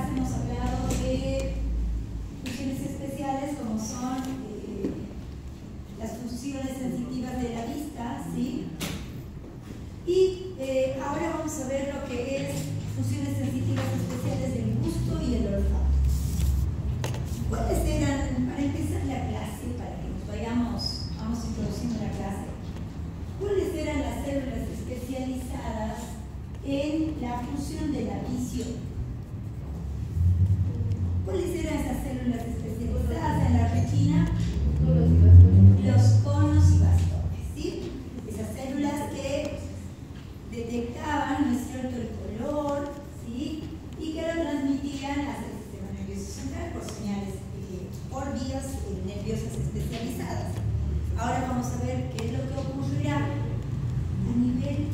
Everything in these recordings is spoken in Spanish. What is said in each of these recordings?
hemos hablado de funciones especiales como son las funciones sensitivas de la vista, ¿sí? Y ahora vamos a ver lo que es funciones sensitivas especiales del gusto y el olfato. ¿Cuáles eran, para empezar la clase, para que nos vamos introduciendo la clase, cuáles eran las células especializadas en la función de la visión? ¿Cuáles eran esas células especializadas en la retina? Los conos y bastones, ¿sí? Esas células que detectaban, ¿no es cierto?, el color, ¿sí?, y que lo transmitían hacia el sistema nervioso central por señales, por vías nerviosas especializadas. Ahora vamos a ver qué es lo que ocurrirá a nivel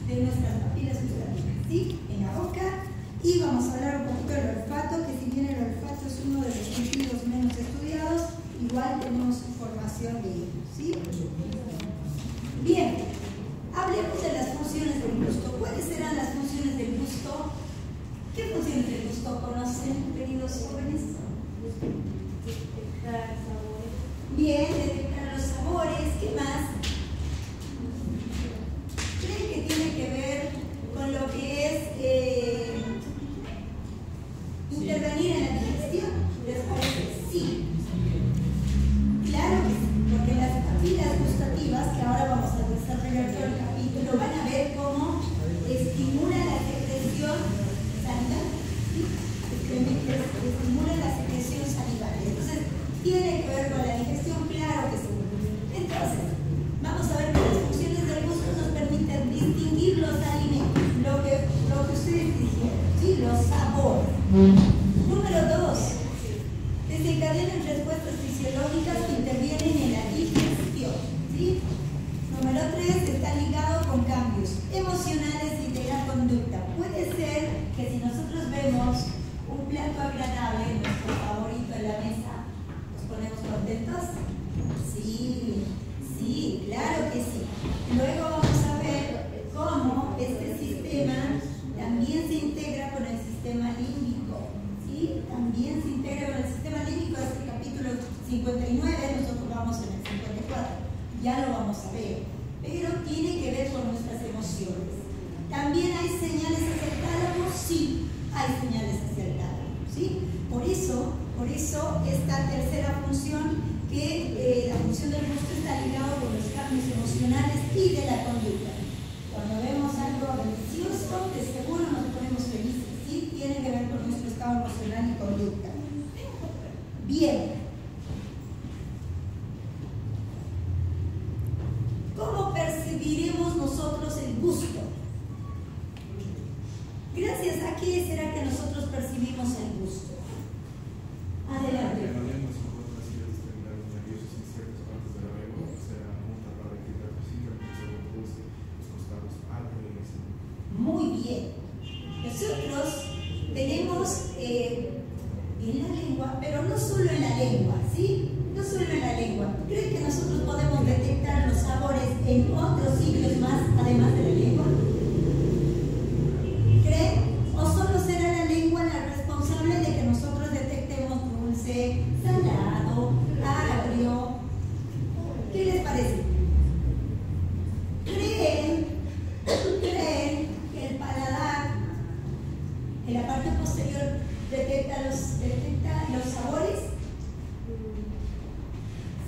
de nuestras papilas gustativas, ¿sí?, en la boca. Y vamos a hablar un poquito del olfato, que si bien el olfato es uno de los sentidos menos estudiados, igual tenemos información de ello, ¿sí? Bien, hablemos de las funciones del gusto. ¿Cuáles serán las funciones del gusto? ¿Qué funciones del gusto conocen, queridos jóvenes? Detectar sabores. Bien, detectar los sabores. ¿Qué más? ¿Creen que tiene que ver con lo que es intervenir en la digestión? ¿Les parece? Sí. Claro que sí, porque las papilas gustativas, que ahora vamos a desarrollar todo el capítulo, van a ver cómo estimula la secreción salival. ¿Sí? Estimula la secreción salival. Entonces, ¿tiene que ver con la digestión? Claro que sí. Entonces, vamos a ver que las funciones del gusto nos permiten distinguir los alimentos, lo que ustedes dijeron, ¿sí?, los sabores. Número 2, desencadenan respuestas fisiológicas que intervienen en la digestión, ¿sí? Número 3, está ligado con cambios emocionales y de la conducta. Puede ser que si nosotros vemos un plato agradable, nuestro favorito en la mesa, ¿nos ponemos contentos? Sí, sí, claro que sí. Luego vamos a ver cómo este sistema también se integra con el sistema límbico, ¿sí? También se integra con el sistema límbico. Es el capítulo 59, nosotros vamos en el 54, ya lo vamos a ver, pero tiene que ver con nuestras emociones. ¿También hay señales hacia el tálamo? Sí, hay señales hacia el tálamo, ¿sí? Por eso esta tercera función, que la función del gusto está ligado con los cambios emocionales y de la conducta. Cuando vemos algo delicioso, de seguro nos ponemos felices, ¿sí? Tiene que ver con nuestro estado emocional y conducta. Bien. ¿Cómo percibiremos nosotros el gusto? Gracias a qué será que nosotros percibimos el gusto. Adelante. Muy bien. Nosotros tenemos en la lengua, pero no solo en la lengua, ¿sí? No solo en la lengua. ¿Creen que nosotros podemos detectar los sabores en otros sitios más, además de la lengua? ¿Creen? ¿O solo será la lengua la responsable de que nosotros detectemos dulce, salado, agrio? ¿Qué les parece? ¿Creen que el paladar, en la parte posterior, detecta los sabores?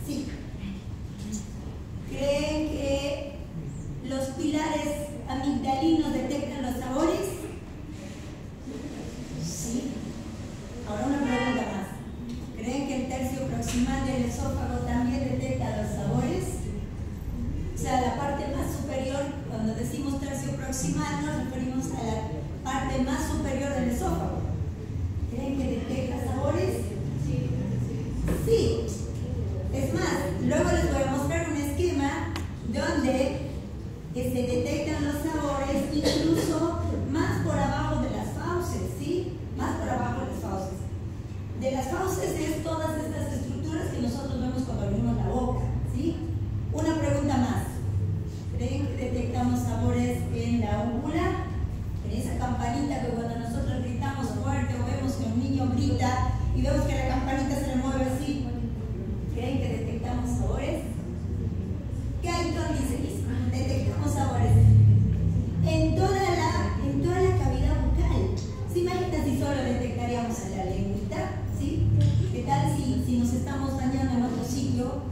Sí. ¿Creen que los pilares amigdalinos detectan los sabores? Sí. Ahora una pregunta más. ¿Creen que el tercio proximal del esófago también detecta los sabores? O sea, la parte más superior, cuando decimos tercio proximal, nos referimos a la parte más superior del esófago. ¿Creen que detecta sabores? Sí. Es más, y vemos que la campanita se le mueve así. ¿Creen que detectamos sabores? Guyton dice que detectamos sabores en toda la cavidad bucal. ¿Se imaginan si solo detectaríamos a la lengüita? ¿Sí? ¿Qué tal si nos estamos bañando en otro sitio?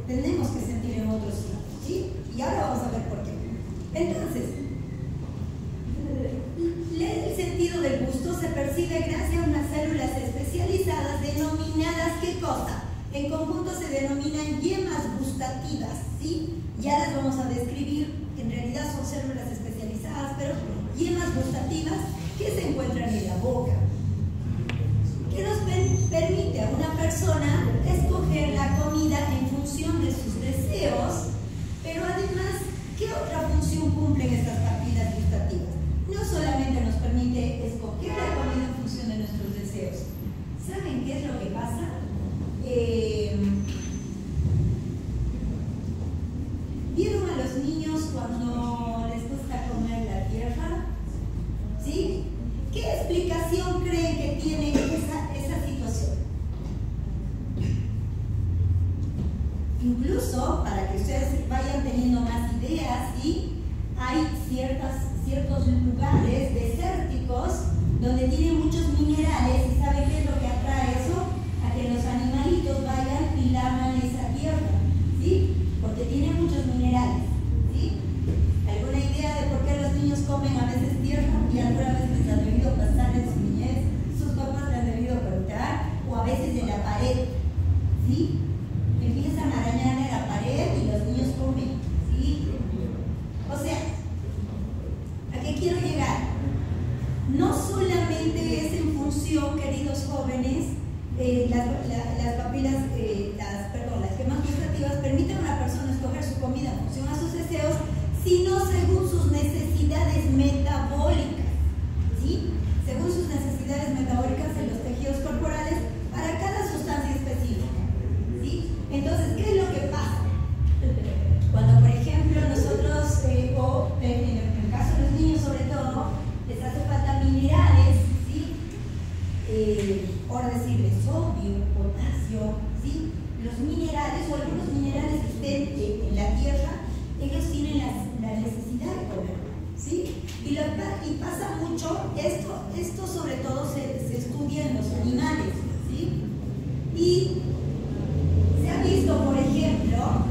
Tenemos que sentir en otro sitio, ¿sí? Y ahora vamos a ver por qué. Entonces, el sentido del gusto se percibe gracias a unas células especializadas denominadas, ¿qué cosa? En conjunto se denominan yemas gustativas, ¿sí? Ya las vamos a describir, en realidad son células especializadas, pero yemas gustativas que se encuentran en la boca, que nos permite a una persona escoger la comida en función de sus deseos, pero además, ¿qué otra función cumplen estas papilas gustativas? No solamente nos permite escoger la comida en función de nuestros deseos. ¿Saben qué es lo que pasa? ¿Vieron a los niños cuando les gusta comer la tierra? ¿Sí? ¿Qué explicación creen que tiene esa situación? Incluso, para que ustedes vayan teniendo más ideas, ¿sí? Hay ciertos lugares desérticos donde tienen muchos minerales, y ¿saben qué es lo que atrae eso? A que los animalitos vayan y laman esa tierra, ¿sí? Porque tiene muchos minerales, ¿sí? ¿Alguna idea de por qué los niños comen a veces tierra? Y alguna vez les han debido pasar en su niñez, sus papás les han debido contar, o a veces en la pared, ¿sí? Empiezan a arañar en la pared y los niños comen, ¿sí? O sea, ¿a qué quiero llegar? No solamente es en función, queridos jóvenes, las papilas, las yemas gustativas permiten a una persona escoger su comida en función a sus deseos, sino según sus necesidades metabólicas, ¿sí? Según sus necesidades metabólicas en los tejidos corporales para cada sustancia específica, ¿sí? Entonces, ¿qué es lo que pasa? Cuando, por ejemplo, nosotros, o en el caso de los niños sobre todo, les hace falta minerales, ¿sí? Por decirles sodio, potasio, ¿sí? Los minerales o algunos minerales que estén en la tierra, ellos tienen la necesidad de comer, ¿sí? Y pasa mucho, esto sobre todo se estudia en los animales, ¿sí? Y se ha visto, por ejemplo,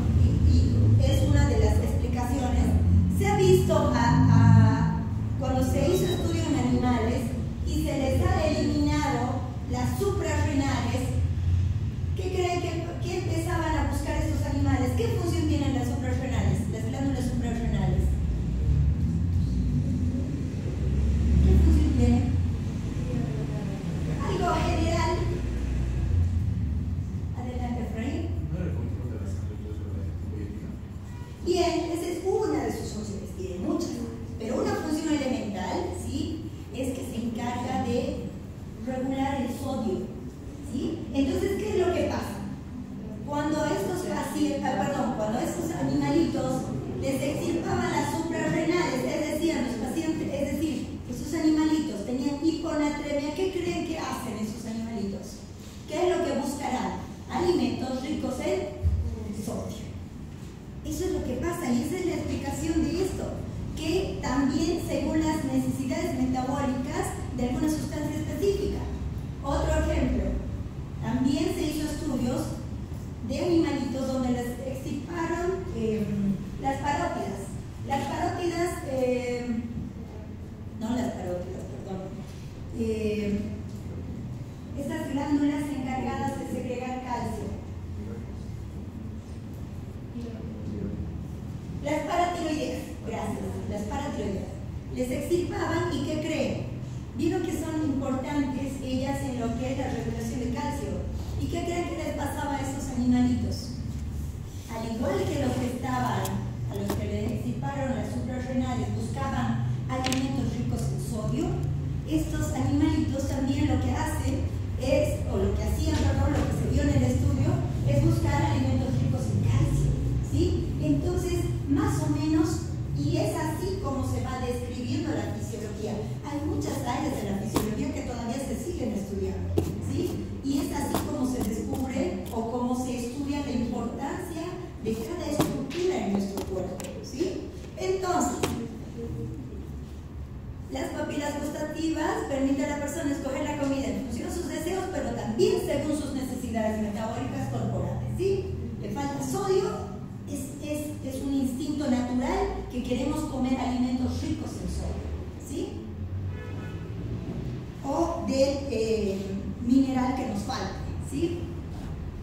y es una de las explicaciones, se ha visto cuando se hizo estudio en animales y se les ha eliminado las suprarrenales, ¿qué creen que empezaban a buscar estos animales? ¿Qué función tienen las suprarrenales, las glándulas suprarrenales? ¿Qué función tienen? Algo general. Adelante, Efraín. Bien, esa es una de sus funciones, tiene muchas, pero una función elemental, ¿sí? Es que se encarga de regular el sodio, ¿sí? Entonces, ¿qué es lo que pasa? Cuando estos animalitos les extirpaban las suprarrenales, es decir, esos animalitos tenían hiponatremia, ¿qué creen que hacen esos animalitos? ¿Qué es lo que buscarán? Alimentos ricos en sodio. Eso es lo que pasa y esa es la explicación de esto, que también según las necesidades metabólicas de alguna sustancia específica. Otro ejemplo, también se hizo estudios de animalitos donde les extirparon las parótidas. Estas glándulas encargadas de segregar calcio. Las paratiroideas, gracias, las paratiroideas. Les extirpaban y ¿qué creen? Vieron que son importantes ellas en lo que es la regulación de calcio. ¿Y qué creen que les pasaba a esos animalitos? Al igual que los que a los que les extirparon las suprarrenales, buscaban alimentos ricos en sodio, estos animalitos también lo que hacen es, o lo que hacían, perdón, lo que se vio en el estudio, es buscar alimentos ricos en calcio, ¿sí? Entonces, más o menos, y es así como se va describiendo la fisiología. Hay muchas áreas de la fisiología que todavía se siguen estudiando, ¿sí? Y es papilas gustativas permiten a la persona escoger la comida en función de sus deseos, pero también según sus necesidades metabólicas corporales, ¿sí? Le falta sodio, es un instinto natural que queremos comer alimentos ricos en sodio, ¿sí? O del mineral que nos falte, ¿sí?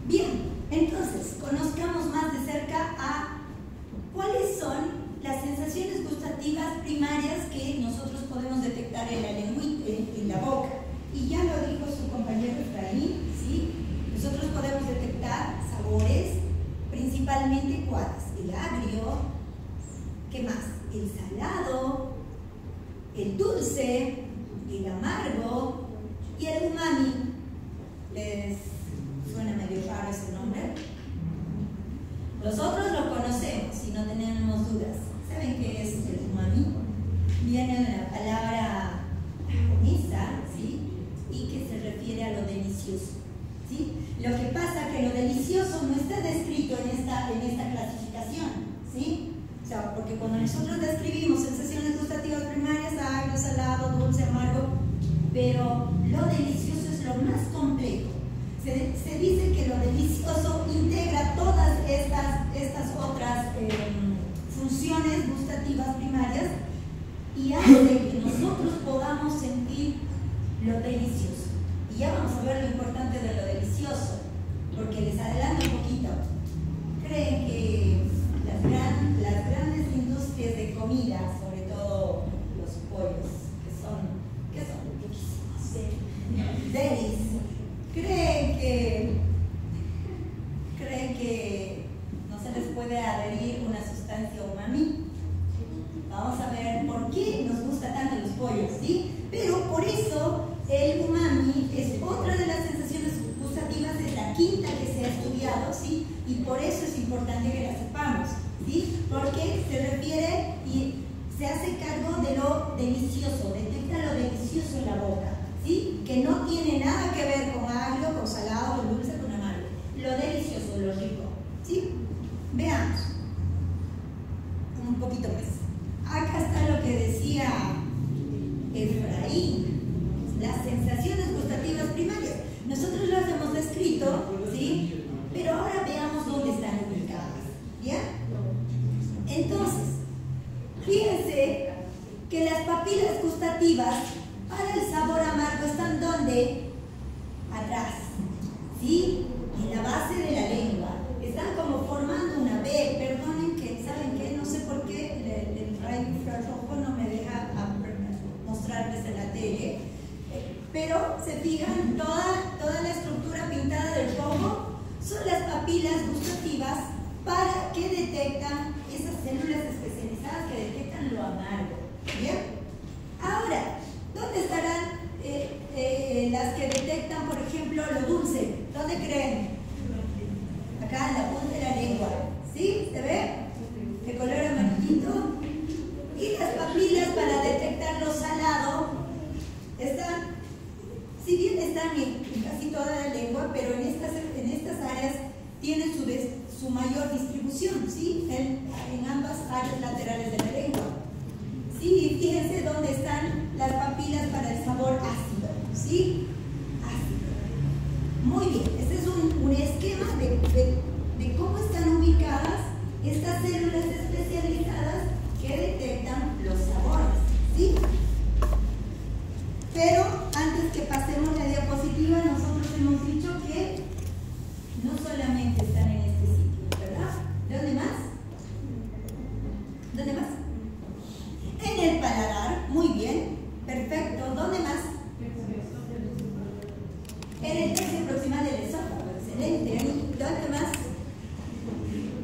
Bien, entonces, conozcamos más de cerca a cuáles son las sensaciones gustativas primarias que nosotros podemos detectar en la lengüita, en la boca. Y ya lo dijo su compañero Efraín, ¿sí? Nosotros podemos detectar sabores, principalmente cuáles: el agrio, ¿qué más? El salado, el dulce, el amargo y el umami. ¿Les suena medio raro ese nombre? Nosotros lo conocemos y no tenemos dudas. ¿Saben qué es el umami? Viene de la palabra japonesa, ¿sí? Y que se refiere a lo delicioso, ¿sí? Lo que pasa es que lo delicioso no está descrito en esta clasificación, ¿sí? O sea, porque cuando nosotros describimos sensaciones gustativas primarias, agrio, salado, dulce, amargo, pero lo delicioso es lo más complejo. Se dice que lo delicioso integra todas estas otras funciones gustativas primarias y hace que nosotros podamos sentir lo delicioso. Y ya vamos a ver lo importante de lo delicioso, porque les adelanto un poquito. Creen que las grandes industrias de comida, sobre todo los pollos, que son riquísimos, delis, creen que no se les puede adherir una sustancia umami. Vamos a ver por qué nos gusta tanto los pollos, ¿sí? Pero por eso el umami es otra de las sensaciones gustativas, es la quinta que se ha estudiado, ¿sí? Y por eso es importante que la sepamos, ¿sí? Porque se refiere y se hace cargo de lo delicioso, detecta lo delicioso en la boca, ¿sí? Que no tiene nada que ver con agrio, con salado, con dulce, con amargo. Lo delicioso, lo rico, ¿sí? Veamos un poquito más. Acá está lo que decía Efraín, las sensaciones gustativas primarias. Nosotros las hemos descrito, ¿sí? Pero ahora veamos dónde están ubicadas, ¿ya? Entonces, fíjense que las papilas gustativas para el sabor amargo están ¿dónde? Atrás, ¿sí? En la base de la lengua. Están como formando una B. Perdonen que, ¿saben qué? No sé por qué el rayo infrarrojo no me deja mostrarles en la tele. Pero se fijan, toda la estructura pintada de rojo son las papilas gustativas para que detectan esas células especializadas que detectan lo amargo. ¿Bien? Ahora, ¿dónde estarán las que detectan, por ejemplo, lo dulce? ¿Dónde creen? Acá en la punta de la lengua. ¿Sí? ¿Se ve? De color amarillito. Y las papilas para detectar lo salado están, si bien están en casi toda la lengua, pero en estas áreas tienen su mayor distribución, ¿sí? En ambas áreas laterales de la lengua. Sí, fíjense dónde están las papilas para el sabor ácido, ¿sí? Ácido. Muy bien, este es un esquema de cómo están ubicadas estas células especializadas que detectan los sabores, ¿sí? Pero antes que pasemos la diapositiva, nosotros hemos dicho que no solamente están en este sitio, ¿verdad? ¿Dónde más? ¿Dónde más? En el paladar, muy bien, perfecto. ¿Dónde más? En el tercio proximal del esófago, excelente. ¿Dónde más?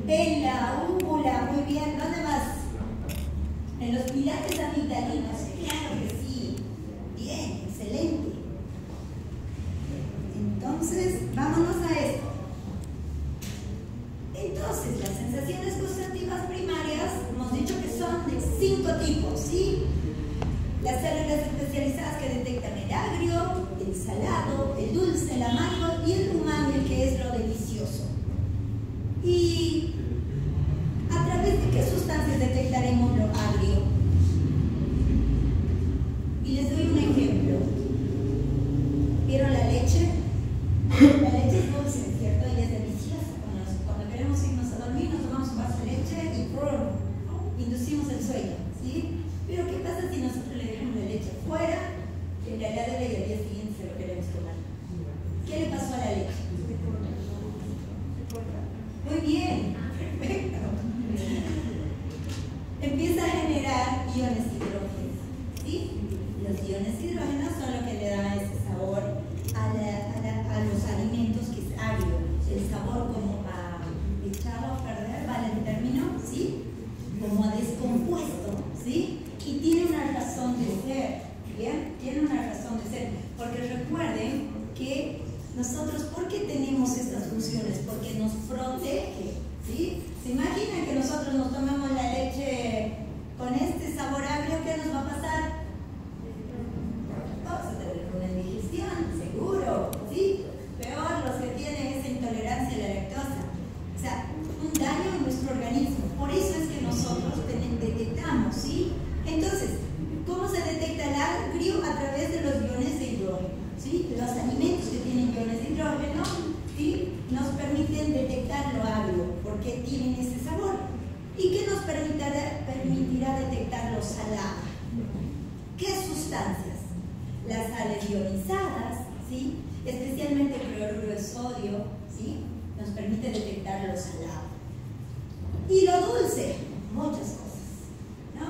En la úvula, muy bien. ¿Dónde más? En los pilares amigdalinos, claro que sí. Bien, excelente. Entonces, vámonos a esto. Entonces, las sensaciones gustativas primarias, hemos dicho que son de 5 tipos, ¿sí? Las células especializadas que detectan el agrio, el salado, el dulce, el amargo y el umami, que es lo delicioso. ¿Y a través de qué sustancias detectaremos lo agrio? Y les doy y la heladera y al día siguiente se lo queremos tomar. ¿Qué le pasó a la leche? Muy bien, perfecto. Empieza a generar iones hidrógenos, ¿sí? Los iones hidrógenos son lo que le da ese sabor a los alimentos, que es agrio, el sabor como a echado a perder, ¿vale el término? ¿Sí? Como a descompuesto, ¿sí? Y tiene una razón de ser, ¿bien? Tiene una razón de ser, porque recuerden que nosotros, ¿por qué tenemos estas funciones? Porque nos protege, ¿sí? ¿Se imaginan que nosotros nos tomamos la leche con este sabor agrio? ¿Qué nos va a pasar? Vamos a tener una indigestión, seguro, ¿sí? Peor los que tienen esa intolerancia a la lactosa. O sea, un daño en nuestro organismo. Por eso es que nosotros detectamos, ¿sí? Entonces, ¿cómo se detecta el agrio? A través de los iones de hidrógeno, ¿sí? Los alimentos que tienen iones de hidrógeno, ¿sí? Nos permiten detectar lo agrio, porque tienen ese sabor. ¿Y qué nos permitirá detectar lo salado? ¿Qué sustancias? Las sales ionizadas, ¿sí? Especialmente el cloruro de sodio, ¿sí? Nos permite detectar lo salado. Y lo dulce, muchas cosas, ¿no?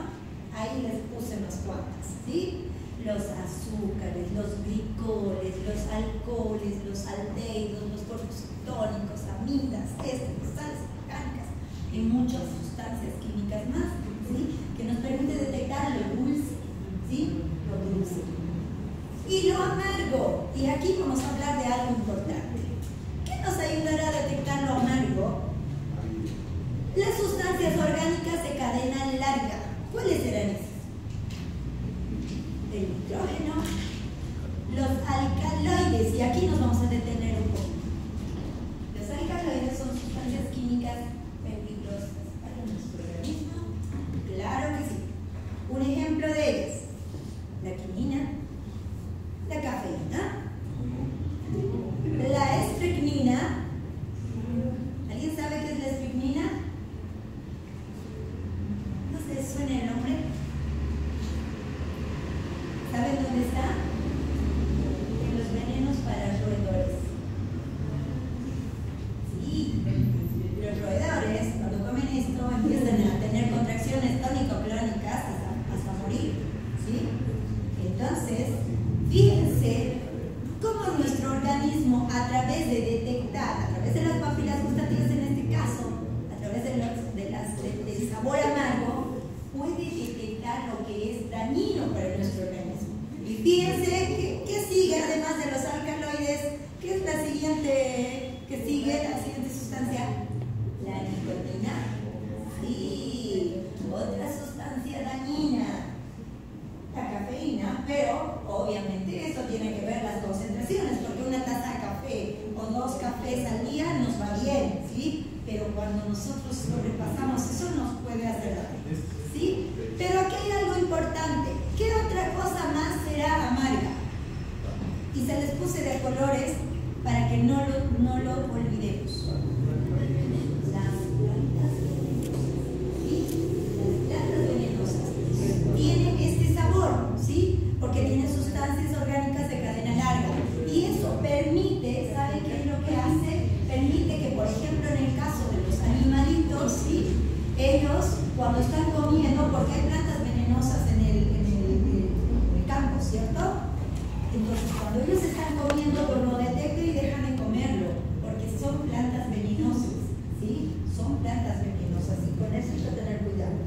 Ahí les puse unas cuantas, ¿sí? Los azúcares, los glicoles, los alcoholes, los aldehídos, los tónicos, amidas, sales orgánicas y muchas sustancias químicas más, ¿sí? Que nos permite detectar lo dulce, ¿sí? Lo dulce. Y lo amargo, y aquí vamos a hablar de algo importante. ¿Qué nos ayudará a detectar lo amargo? Las sustancias orgánicas de cadena larga. ¿Cuáles serán esas? El nitrógeno, los alcaloides, y aquí nos vamos a detener un poco. Los alcaloides son sustancias químicas peligrosas para nuestro organismo. Claro que sí. Un ejemplo de ellas: la quinina, la cafeína, la estricnina. ¿Alguien sabe qué es la estricnina? ¿No se suena el nombre? ¿Saben dónde está? En los venenos para roedores. Sí, los roedores, cuando comen esto, empiezan a tener contracciones tónico-clónicas hasta morir, ¿sí? Entonces, fíjense cómo nuestro organismo, a través de detectar, a través de las papilas gustativas en este caso, a través del sabor amargo, puede detectar lo que es dañino para nuestro organismo. Y fíjense que sigue, además de los alcaloides, ¿qué es la siguiente que sigue? La siguiente sustancia, la nicotina. Sí, otra sustancia dañina. La cafeína, pero obviamente eso tiene que ver las concentraciones, porque una taza de café o 2 cafés al día nos va bien, ¿sí? Pero cuando nosotros sobrepasamos eso nos puede hacer daño, ¿sí? Pero aquí hay algo importante. ¿Qué otra cosa más será amarga? Y se les puse de colores para que no lo olvidemos. Las plantas venenosas, ¿sí? Las plantas venenosas tienen este sabor, ¿sí? Porque tienen sustancias orgánicas de cadena larga. Y eso permite, ¿saben qué es lo que hace? Permite que, por ejemplo, en el caso de los animalitos, ¿sí? Ellos, cuando están comiendo, porque hay plantas venenosas en el campo, ¿cierto? Entonces, cuando ellos están comiendo, pues lo detectan y dejan de comerlo, porque son plantas venenosas, ¿sí? Son plantas venenosas, y con eso hay que tener cuidado.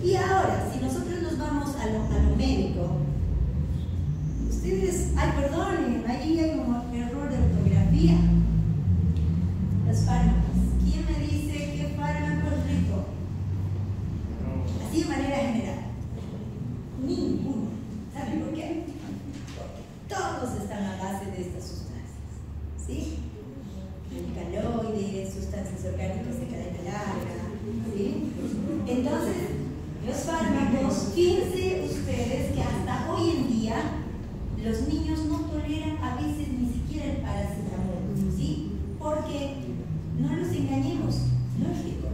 Y ahora, si nosotros nos vamos a lo médico, ustedes, perdonen, ahí hay un error de ortografía. Los fármacos. ¿Quién me dice qué fármaco es rico? Así de manera general. Ninguno. ¿Saben por qué? Porque todos están a base de estas sustancias, ¿sí? Alcaloides, sustancias orgánicas de cadena larga, ¿sí? Entonces, los fármacos, fíjense ustedes que hasta hoy en día los niños no toleran a veces ni siquiera el paracetamol, ¿sí? Porque no los engañemos, no es rico.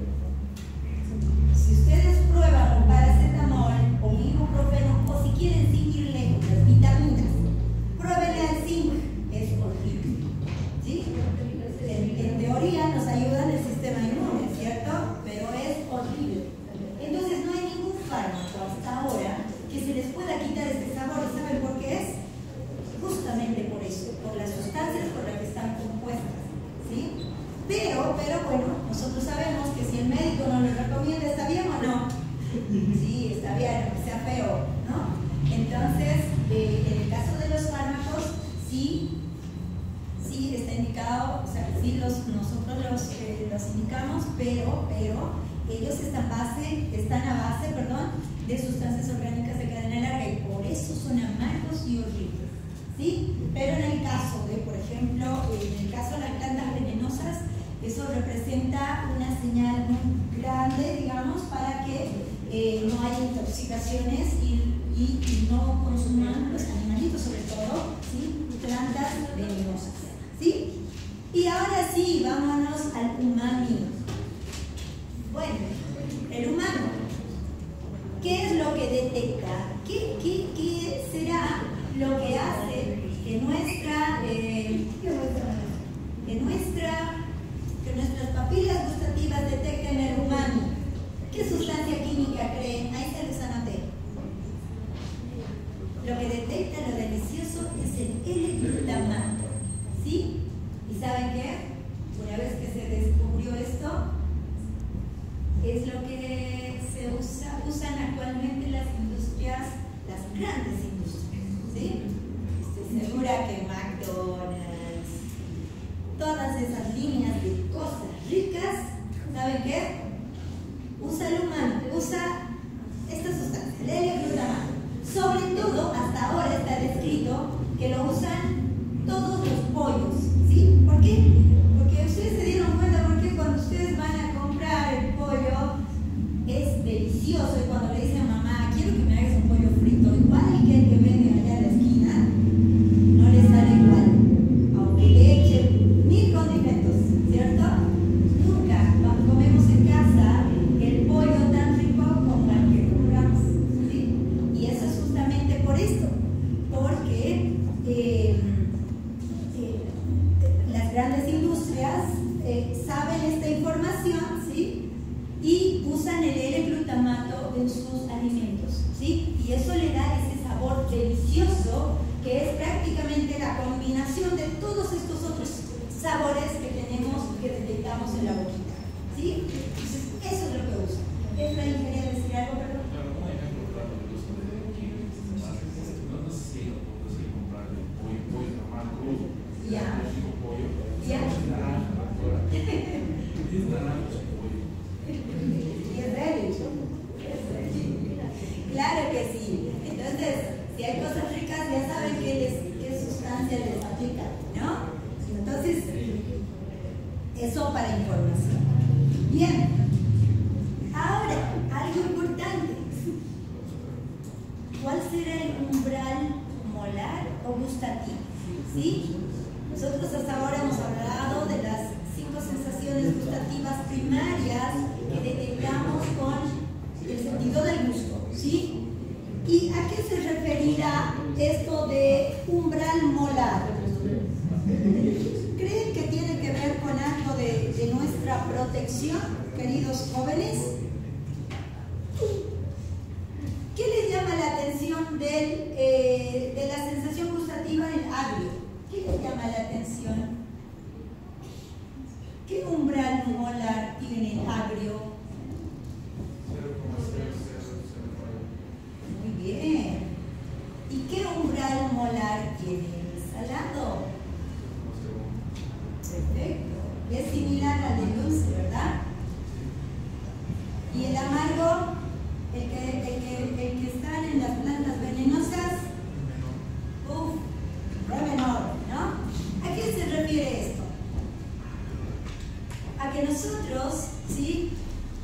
Si ustedes prueban un paracetamol o un ibuprofeno, o si quieren seguir lejos, las vitaminas, pero bueno, nosotros sabemos que si el médico nos lo recomienda, ¿está bien o no? Sí, está bien, aunque sea feo, ¿no? Entonces, en el caso de los fármacos, sí está indicado, o sea, sí nosotros los indicamos, pero ellos están a base de sustancias orgánicas de cadena larga y por eso son amargos y horribles, ¿sí? Pero en el caso de, por ejemplo, en el caso de las plantas venenosas, eso representa una señal muy grande, digamos, para que no haya intoxicaciones y no consuman los animalitos, sobre todo, ¿sí? Plantas venenosas, ¿sí? Y ahora sí, vámonos al umami. Bueno, el humano, ¿qué es lo que detecta? ¿Qué será lo que hace que nuestras papilas gustativas detecten el umami? ¿Qué sustancia química creen? Ahí se los anoté. Lo que detecta lo delicioso es el L-glutamato, ¿sí? ¿Y saben qué? Una vez que se descubrió esto, es lo que usan actualmente las industrias, las grandes industrias, ¿sí? Estoy segura que McDonald's, todas esas líneas de cosas ricas, ¿saben qué? Usa el humano, usa esta sustancia, el L-glutamato. Sobre todo, hasta ahora está descrito que lo usan todos los pollos, ¿sí? ¿Por qué? Porque ustedes se dieron cuenta porque cuando ustedes van a comprar el pollo es delicioso y cuando le dicen a mamá, quiero que me hagas un pollo frito igual que el que vende allá en la esquina, no le sale igual, aunque le echen 1000 condimentos, ¿cierto? Nunca cuando comemos en casa el pollo tan rico como el que compramos, ¿sí? Y eso es justamente por esto, porque las grandes industrias saben esta información, ¿sí? Y usan el L-glutamato en sus alimentos, ¿sí? Y eso le da ese sabor delicioso que es prácticamente la combinación de todos estos otros sabores que tenemos, que detectamos en la boquita, ¿sí? Entonces, eso es lo que usan. Efraín, ¿quería decir algo, perdón? Ya. Claro que sí. Entonces, si hay cosas ricas, ya saben qué sustancia les aplica, ¿no? Entonces, eso para información. Bien. Ahora, algo importante. ¿Cuál será el umbral molar o gustativo? ¿Sí? Nosotros hasta ahora hemos hablado de las 5 sensaciones gustativas primarias que detectamos con el sentido del gusto, ¿sí? ¿Y a qué se referirá esto de umbral molar? ¿Creen que tiene que ver con algo de nuestra protección, queridos jóvenes? ¿Qué les llama la atención de la sensación gustativa en el agrio? ¿Qué les llama la atención? ¿Qué umbral molar tiene el agrio? Muy bien. ¿Y qué umbral molar tiene el salado? Perfecto. Es similar al de dulce, ¿verdad? ¿Y el amargo? El que están en las plantas venenosas, re menor, ¿no? ¿A qué se refiere esto? A que nosotros, ¿sí?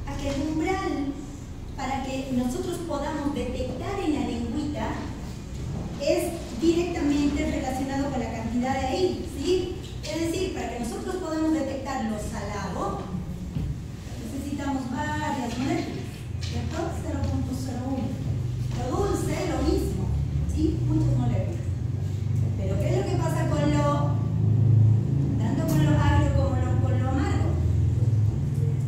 A que el umbral, para que nosotros podamos detectar en la lengüita, es directamente relacionado con la cantidad de ahí, ¿sí? Es decir, para que nosotros podamos detectar lo salado, necesitamos varias moléculas. ¿Cierto? 0.01. Lo dulce, lo mismo, ¿sí? Muchas moléculas. Pero ¿qué es lo que pasa con tanto con lo agrio como con lo amargo?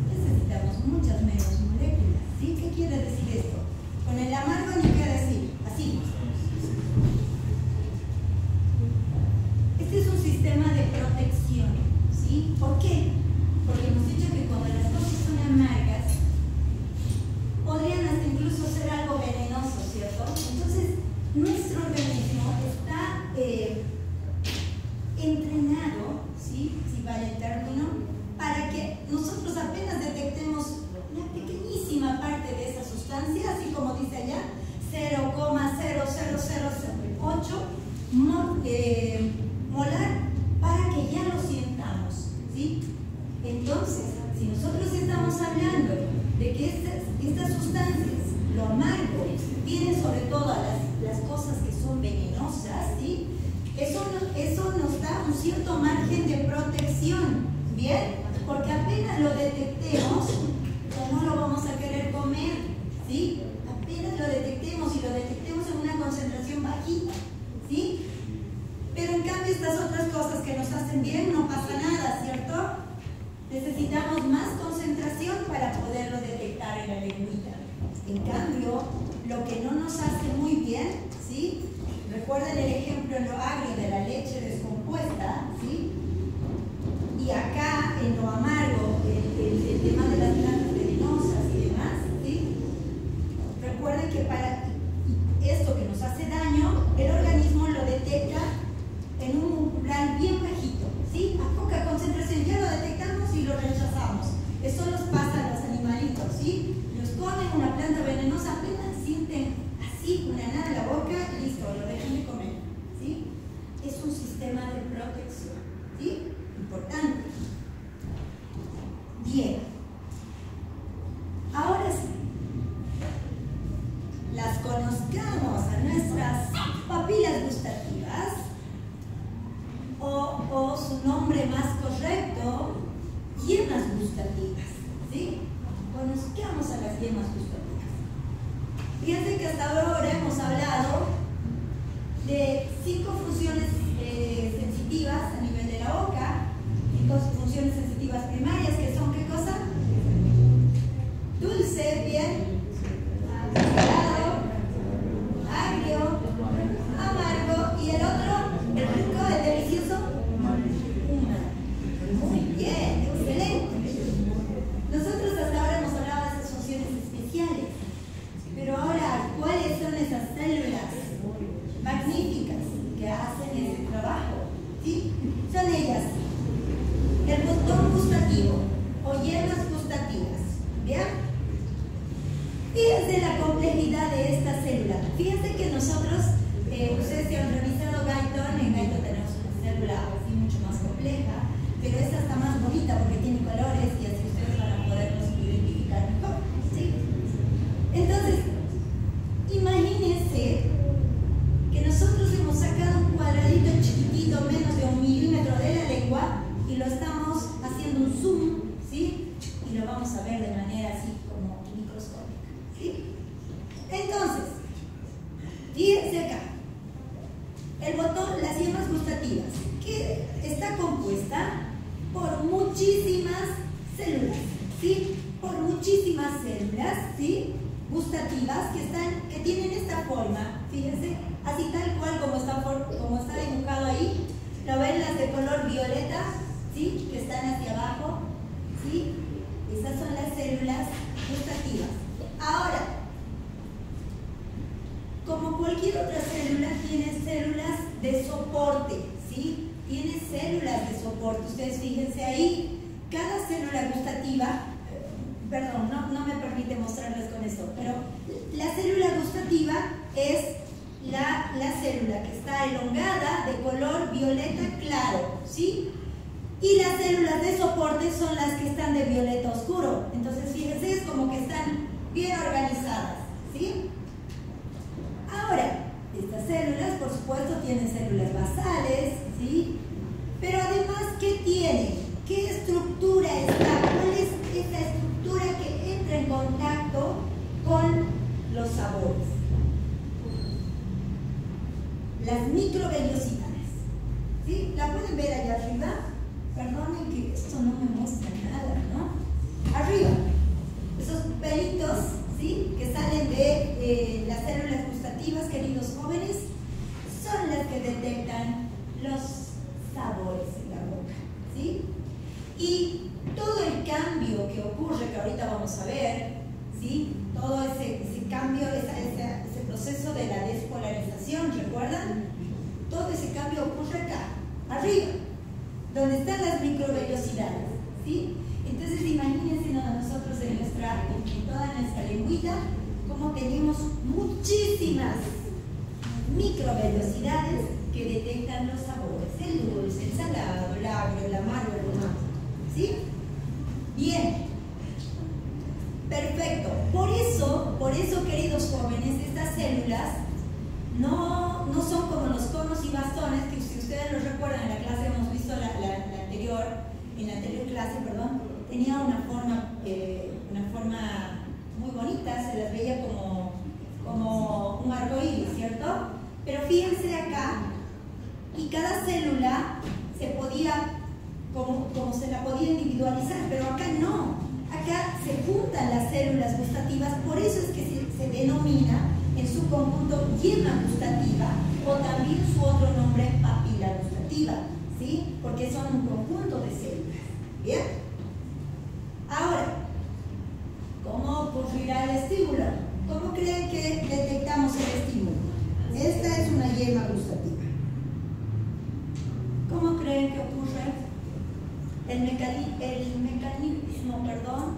Necesitamos muchas menos moléculas, ¿sí? ¿Qué quiere decir esto? Con el amargo ni qué decir, así. Este es un sistema de protección, ¿sí? ¿Por qué? entrenado, ¿sí? Si vale el término, para que nosotros apenas detectemos una pequeñísima parte de esa sustancia, así como dice allá, 0,00008 molar, para que ya lo sientamos, ¿sí? Entonces, si nosotros estamos hablando de que estas sustancias, lo amargo, vienen sobre todo a las cosas que son venenosas, ¿sí? Eso nos da un cierto margen de protección, ¿bien? Porque apenas lo detectemos, ya no lo vamos a querer comer, ¿sí? Apenas lo detectemos y lo detectemos en una concentración bajita, ¿sí? Pero en cambio estas otras cosas que nos hacen bien no pasa nada, ¿cierto? Necesitamos más concentración para poderlo detectar en la lengüita. En cambio, lo que no nos hace muy bien, ¿sí? Recuerden el ejemplo en lo agrio de la leche descompuesta, ¿sí? Y acá en lo amargo, el tema de las plantas venenosas y demás, ¿sí? Recuerden que para esto que nos hace daño, el organismo lo detecta en un umbral bien bajito, ¿sí? A poca concentración ya lo detectamos y lo rechazamos. Eso nos pasa a los animalitos, ¿sí? Los comen una planta venenosa, apenas sienten así una nada en la boca, listo, lo dejan de comer, ¿sí? Es un sistema de protección, ¿sí? Importante. Bien. Ahora sí, las conozcamos a nuestras papilas gustativas, o su nombre más correcto, yemas gustativas, ¿sí? Conozcamos a las yemas gustativas. Fíjense que hasta ahora hemos hablado de 5 funciones sensitivas a nivel de la boca, 5 funciones sensitivas primarias, que son ¿qué cosa? Dulce, bien, salado, agrio, amargo, y el otro, el rico, el delicioso, muy bien, excelente. Nosotros hasta ahora hemos hablado de esas funciones especiales, pero ahora, ¿cuáles son esas células magníficas que hacen ese trabajo? ¿Sí? Son ellas, el botón gustativo o yemas gustativas, ¿bien? Fíjense la complejidad de esta célula. Fíjense que nosotros, ustedes que han revisado Guyton, en Guyton tenemos una célula así mucho más compleja, pero esta está más bonita porque tiene colores y así ustedes van a poderlos identificar mejor, ¿sí? Entonces, imagínense que nosotros hemos sacado un cuadradito chiquitito, menos de 1 milímetro de la lengua, y lo estamos haciendo un zoom, ¿sí? Y lo vamos a ver de manera así como microscópica, ¿sí? Entonces, fíjense acá, el botón, las yemas gustativas, que está compuesta por muchísimas células, ¿sí? Por muchísimas células, ¿sí? Gustativas que tienen esta forma, fíjense, así tal cual como está dibujado ahí. ¿Lo ven? Las de color violeta, ¿sí? Que están hacia abajo, ¿sí? Esas son las células gustativas. Ahora, como cualquier otra célula, tiene células de soporte, ¿sí? Tiene células de soporte. Ustedes fíjense ahí, cada célula gustativa, perdón, no me permite mostrarles con esto, pero la célula gustativa es la célula que está elongada de color violeta claro, ¿sí? Y las células de soporte son las que están de violeta oscuro. Entonces, fíjense, es como que están bien organizadas, ¿sí? Ahora, estas células, por supuesto, tienen células basales, ¿sí? Pero además, ¿qué tienen? ¿Qué estructura está? ¿Cuál es esta estructura que entra en contacto con los sabores? Las microvellositares, ¿sí? ¿La pueden ver allá arriba? Perdonen que esto no me muestra nada, ¿no? Arriba, esos pelitos, ¿sí? Que salen de las células gustativas, queridos jóvenes, son las que detectan los sabores en la boca, ¿sí? Y todo el cambio que ocurre, que ahorita vamos a ver, ¿sí? Todo ese cambio, ese proceso de la despolarización, ¿recuerdan? Todo ese cambio ocurre acá, arriba, donde están las microvellosidades, ¿sí? Entonces imagínense nosotros en toda nuestra lengüita, como tenemos muchísimas microvellosidades que detectan los sabores, el dulce, el salado, el agrio, el amargo, el umami, ¿sí? Bien, perfecto. Por eso, queridos jóvenes, estas células no son como los conos y bastones, que si ustedes los recuerdan, en la clase hemos visto en la anterior clase, tenía una forma muy bonita, se las veía como un arcoíris, ¿cierto? Pero fíjense acá, y cada célula se podía, como se la podía individualizar, pero acá no. Acá se juntan las células gustativas, por eso es que se denomina en su conjunto yema gustativa, o también su otro nombre, papila gustativa, ¿sí? Porque son un conjunto de células. ¿Bien? Ahora, ¿cómo ocurrirá el estímulo? ¿Cómo creen que detectamos el estímulo? Esta es una yema gustativa. ¿Cómo creen que ocurre el mecanismo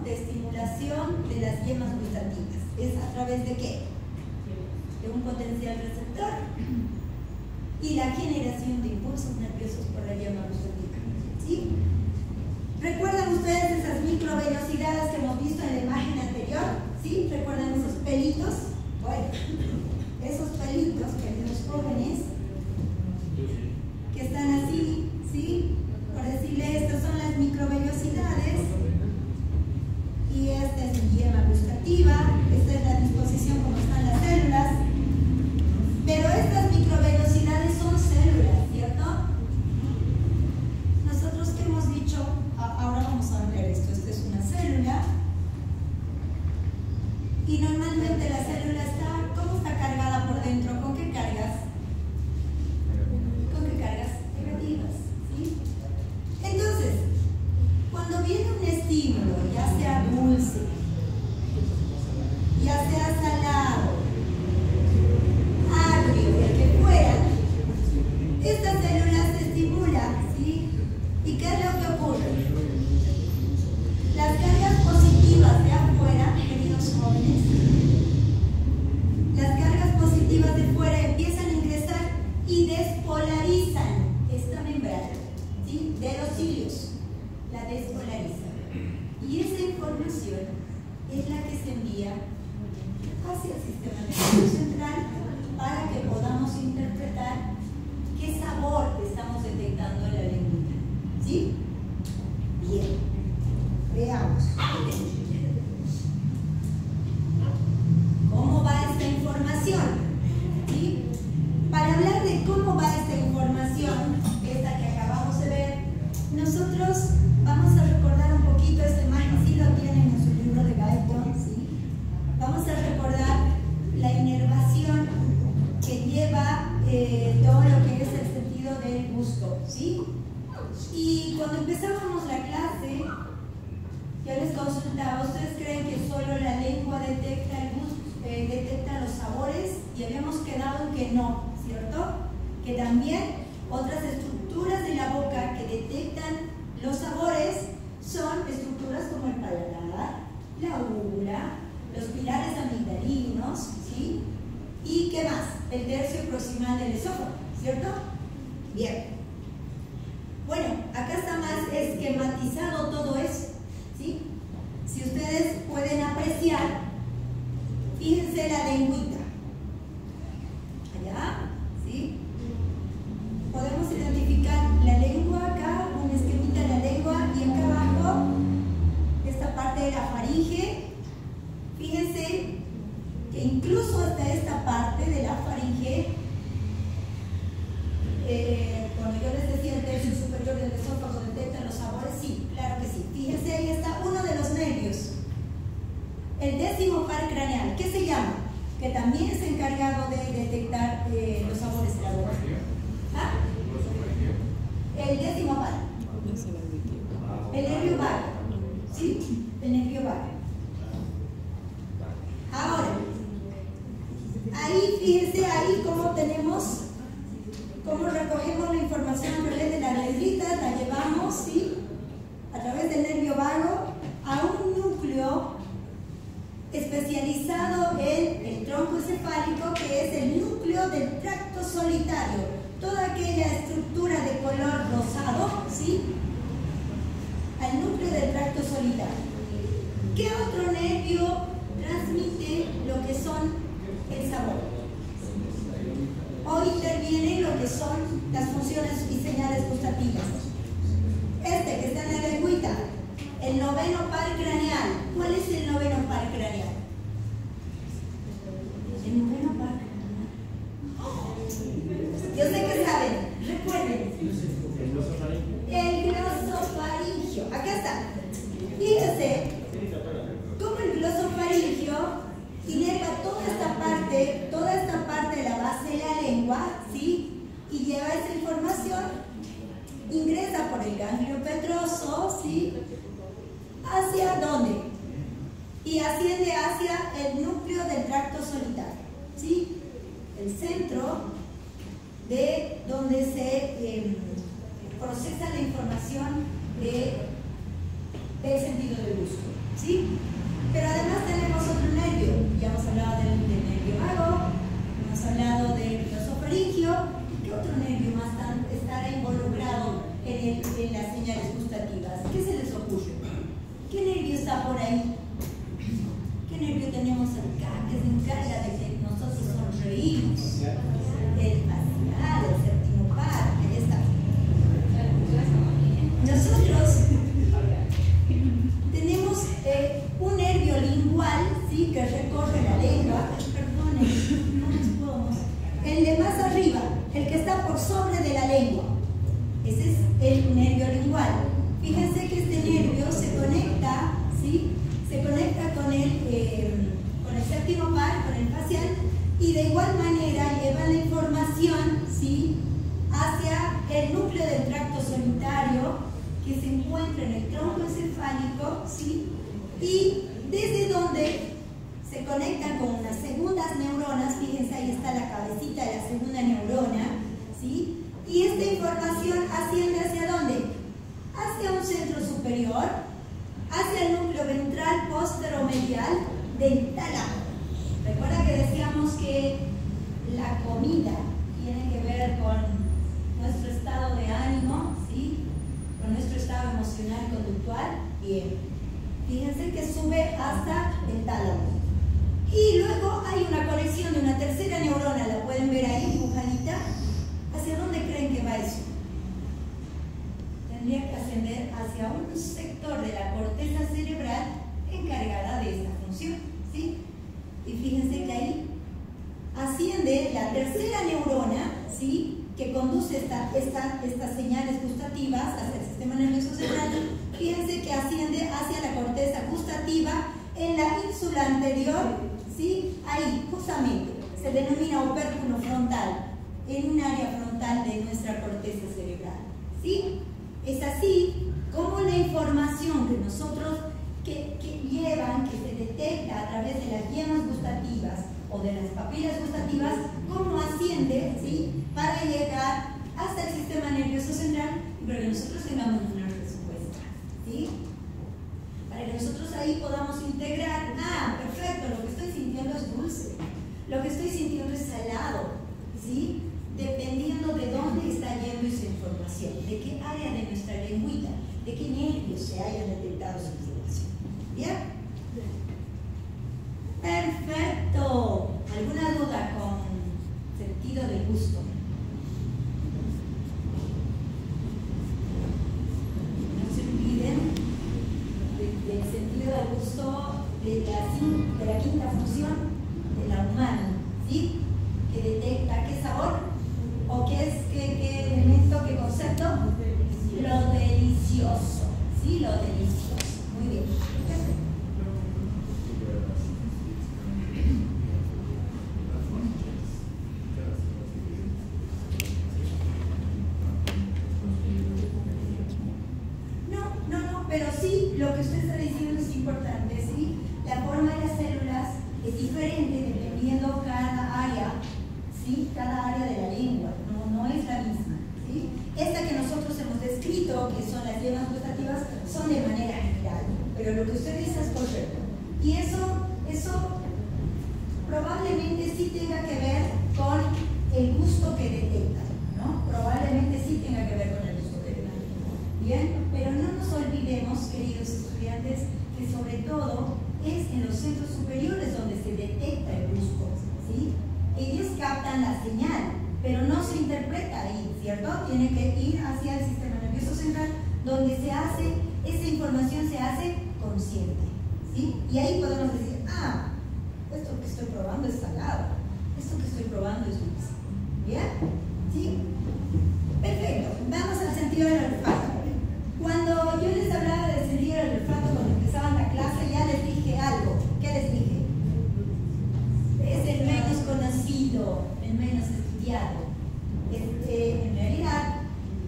de estimulación de las yemas gustativas? ¿Es a través de qué? De un potencial receptor y la generación de impulsos nerviosos por la yema gustativa, ¿sí? ¿Recuerdan ustedes esas microvellosidades que hemos visto en la imagen anterior? ¿Sí? ¿Recuerdan esos pelitos? Bueno, esos pelitos, queridos jóvenes, que están así, ¿sí? Por decirle, estas son las microvellosidades y esta es mi yema gustativa, esta es la disposición como están las células, pero estas microvellosidades son células, ¿cierto? Nosotros que hemos dicho, ahora vamos a ver esto es una célula y normalmente la célula ¿cómo está cargada por dentro? ¿Con qué cargas? ¿Con qué cargas? Negativas, ¿sí? Entonces, cuando viene un estímulo, ya sea dulce, ya sea salado, agrio, el que fuera, estas células se estimulan, ¿sí? ¿Y qué es lo que ocurre? Las cargas positivas de afuera, queridos jóvenes, las cargas positivas de fuera empiezan a ingresar y despolarizan esta membrana, ¿sí? De los cilios, la despolarizan. Y esa información es la que se envía hacia el sistema nervioso central para que podamos interpretar qué sabor estamos detectando en la lengüita, ¿sí? Bien, veamos. ¿Cómo va esta información? ¿Sí? Para hablar de cómo va esta información, esta que acabamos de ver, nosotros vamos a recordar un poquito esta imagen, si lo tienen en su libro de Guyton, ¿sí? Vamos a recordar la inervación que lleva todo lo que es el sentido del gusto, ¿sí? Y cuando empezábamos la clase, yo les consultaba, ¿ustedes creen que solo la lengua detecta el gusto, detecta los sabores? Y habíamos quedado en que no, ¿cierto? Que también otras estructuras de la boca que detectan los sabores son estructuras como el paladar, la úvula, los pilares amigdalinos, ¿sí? ¿Y qué más? El tercio proximal del esófago, ¿cierto? Bien. Bueno, acá está más esquematizado todo eso, ¿sí? Si ustedes pueden apreciar, fíjense la lengüita. Allá, ¿sí? Podemos identificar la lengua acá, un esquemita de la lengua, y acá abajo, esta parte de la faringe. Fíjense que incluso hasta esta parte de la faringe, cuando yo les decía el tercio superior del esófago detectan los sabores, sí, claro que sí. Fíjense, ahí está uno de los nervios, el 10º par craneal. ¿Qué se llama? Que también es encargado de detectar los sabores de la boca. ¿Ah? El 10º par. El nervio vago. ¿Sí? El nervio vago. Ahora, ahí fíjense ahí cómo recogemos la información a través de la al núcleo del tracto solitario. ¿Qué otro nervio transmite lo que son el sabor? O interviene lo que son las funciones y señales gustativas. Este que está en la lengüita, el noveno par craneal. ¿Cuál es el noveno par craneal? El noveno par craneal. Yo sé que saben, recuerden. El glosofaringio. Acá está. Fíjense cómo el glosofaringio inerva toda esta parte de la base de la lengua, ¿sí? Y lleva esa información, ingresa por el ganglio petroso, ¿sí? ¿Hacia dónde? Y asciende hacia el núcleo del tracto solitario, ¿sí? El centro de donde se procesa la información del sentido del gusto, ¿sí? Pero además tenemos otro nervio. Ya hemos hablado del nervio vago, hemos hablado del glosofaringio. ¿Qué otro nervio más estará involucrado en las señales gustativas? ¿Qué se les ocurre? ¿Qué nervio está por ahí? ¿Qué nervio tenemos acá que se encarga de que nosotros sonreímos? El facial, el séptimo par, ahí está. Nosotros tenemos un nervio lingual, ¿sí? Que recorre la lengua. Perdonen, no nos podemos. El de más arriba, el que está por sobre de la lengua. Ese es el nervio lingual. Fíjense que este nervio se conecta, ¿sí? Se conecta con el séptimo par, con el facial, y de igual manera lleva la información, ¿sí? Hacia el núcleo del tracto solitario, que se encuentra en el tronco encefálico, ¿sí? Y desde donde se conectan con unas segundas neuronas. Fíjense, ahí está la cabecita de la segunda neurona, ¿sí? Y esta información asciende ¿hacia dónde? Hacia un centro superior, hacia el núcleo ventral posteromedial del tálamo. Recuerda que decíamos que la comida tiene que ver con nuestro estado de ánimo, ¿sí? Con nuestro estado emocional y conductual. Bien, fíjense que sube hasta el tálamo. Y luego hay una conexión de una tercera neurona, la pueden ver ahí dibujadita. ¿Hacia dónde creen que va eso? Tendría que ascender hacia un sector de la corteza cerebral encargada de esta función, ¿sí? Y fíjense que ahí asciende la tercera neurona, ¿sí? Que conduce estas señales gustativas hacia el sistema nervioso central. Fíjense que asciende hacia la corteza gustativa en la ínsula anterior, ¿sí? Ahí, justamente, se denomina opérculo frontal, en un área frontal de nuestra corteza cerebral, ¿sí? Es así como la información que nosotros, que llevan, que se detecta a través de las yemas gustativas o de las papilas gustativas, cómo asciende, ¿sí? Para llegar hasta el sistema nervioso central y para que nosotros tengamos una respuesta, ¿sí? Para que nosotros ahí podamos integrar, perfecto, lo que estoy sintiendo es dulce, lo que estoy sintiendo es salado, ¿sí? Dependiendo de dónde está yendo esa información, de qué área de nuestra lengüita, de qué nervios se hayan detectado esa información. ¿Bien? Perfecto. ¿Alguna duda con sentido del gusto? No se olviden del sentido del gusto de la quinta función de la humana, ¿sí? Que detecta qué sabor o qué elemento, qué concepto. Lo delicioso, ¿sí? Lo delicioso. Muy bien. Pero sí, lo que usted está diciendo es importante, ¿sí? La forma de las células es diferente dependiendo cada área, ¿sí? Cada área de la lengua, no es la misma, ¿sí? Esta que nosotros hemos descrito, que son las yemas gustativas, son de manera general, pero lo que usted dice es correcto. Y eso probablemente sí tenga que ver con el gusto que detectan, ¿no? Probablemente sí tenga que ver con el gusto que detectan. Bien, pero no nos olvidemos olvidemos, queridos estudiantes, que sobre todo es en los centros superiores donde se detecta el gusto, ¿sí? Ellos captan la señal, pero no se interpreta ahí, ¿cierto? Tiene que ir hacia el sistema nervioso central, donde esa información se hace consciente, ¿sí? Y ahí podemos decir, esto que estoy probando es salado, esto que estoy probando es dulce, ¿bien? ¿Sí? Perfecto, vamos al sentido del olfato. Cuando yo les hablaba del sentido del olfato, cuando empezaban la clase, ya les dije algo. ¿Qué les dije? Es el menos conocido, el menos estudiado. En realidad,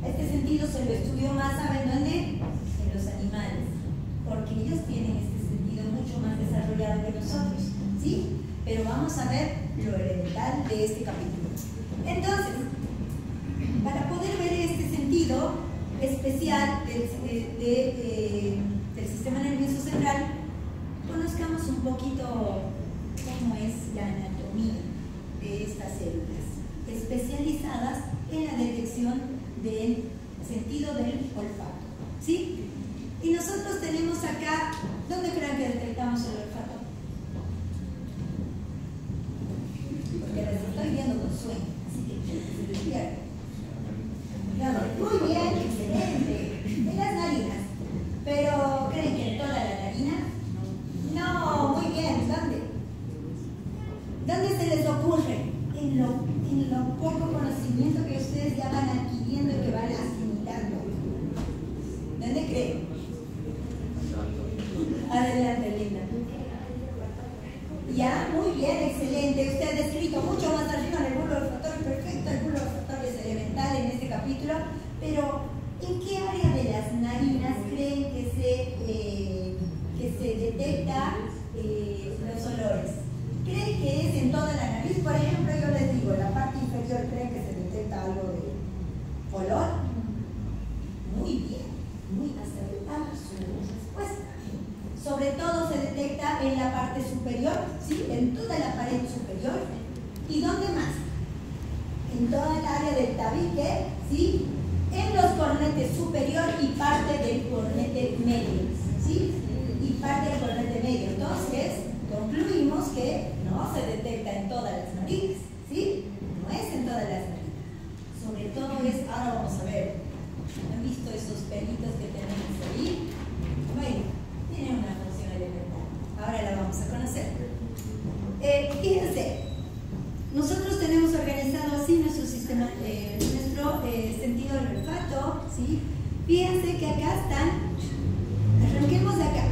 este sentido se lo estudió más, ¿saben dónde? En los animales, porque ellos tienen este sentido mucho más desarrollado que nosotros, ¿sí? Pero vamos a ver lo elemental de este capítulo. Entonces, para poder ver este sentido especial del sistema nervioso central, conozcamos un poquito cómo es la anatomía de estas células especializadas en la detección del sentido del olfato, ¿sí? Y nosotros tenemos acá, ¿dónde creen que detectamos el olfato? Porque les estoy viendo con sueño, así que se despierten. Muy bien, excelente. En las narinas. Pero, ¿creen que en toda la narina? No, muy bien. ¿Dónde? ¿Dónde se les ocurre? En lo poco conocimiento que ustedes ya van adquiriendo y que van asimilando. ¿Dónde creen? Adelante, Linda. Ya, muy bien, excelente. Usted ha descrito mucho más arriba en el bulbo olfatorio, perfecto. El bulbo olfatorio es elemental en este capítulo, pero ¿en qué área de las narinas creen que se detecta los olores? ¿Creen que es en toda la nariz? Por ejemplo, yo les digo, en la parte inferior, ¿creen que se detecta algo de olor? Muy bien, muy acertada su respuesta. Sobre todo se detecta en la parte superior, ¿sí? En toda la pared superior. ¿Y dónde más? En toda el área del tabique, ¿sí? En los cornetes superior y parte del cornete medio, ¿sí? Y parte del cornete medio. Entonces, concluimos que no se detecta en todas las narices, ¿sí? No es en todas las narices. Sobre todo es, ahora vamos a ver, ¿han visto esos pelitos que tenemos ahí? Bueno, tiene una función elemental. Ahora la vamos a conocer. Fíjense, nosotros tenemos organizado así nuestro sistema, nuestro sentido del olfato, ¿sí? Fíjense que acá están, arranquemos de acá,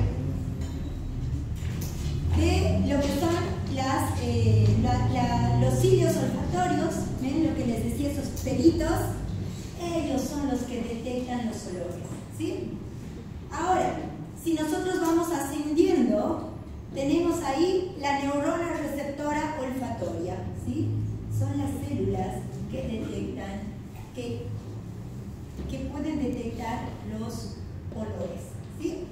de lo que son los cilios olfatorios, ¿ven lo que les decía, esos pelitos? Ellos son los que detectan los olores, ¿sí? Ahora, si nosotros vamos ascendiendo, tenemos ahí la neurona receptora olfatoria, ¿sí? Son las células que detectan, que pueden detectar los olores, ¿sí?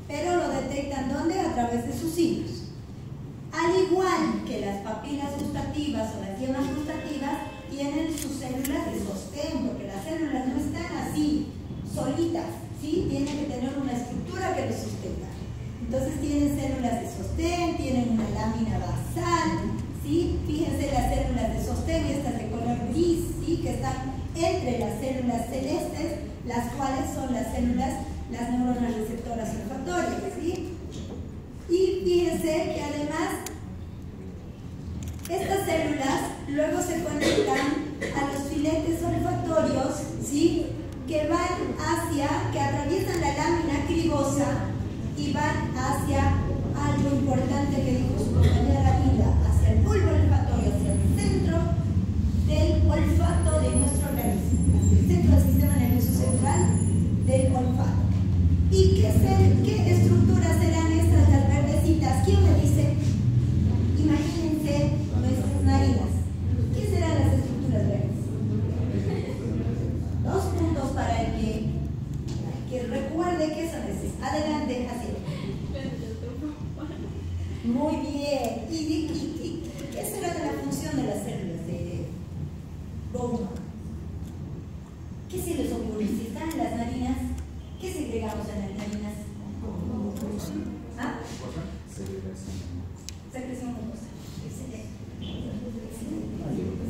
Pero lo detectan ¿dónde? A través de sus cilios. Al igual que las papilas gustativas o las yemas gustativas, tienen sus células de sostén, porque las células no están así, solitas, ¿sí? Tienen que tener una estructura que los sustenta. Entonces tienen células de sostén, tienen una lámina basal, ¿sí? Fíjense las células de sostén, estas de color gris, ¿sí? Que están entre las células celestes, las cuales son las células, las neuronas receptoras olfatorias, ¿sí? Y fíjense que además estas células luego se conectan a los filetes olfatorios, ¿sí? Que atraviesan la lámina cribosa y van hacia algo importante que dijo su compañera Linda, hacia el bulbo olfatorio, hacia el centro del olfato de nuestro organismo, hacia el centro del sistema nervioso central del olfato. ¿Y qué estructuras serán estas, las verdecitas? ¿Quién me dice? Imagínense nuestras narinas. ¿Qué serán las estructuras verdes? 2 puntos para el que recuerde qué son esas. Adelante, así. Muy bien. ¿Y qué será de la función de las células de Bowman? ¿Qué se les ocurre? Si están en las narinas, ¿Qué segregamos en las láminas? ¿Ah? Secreción mucosa.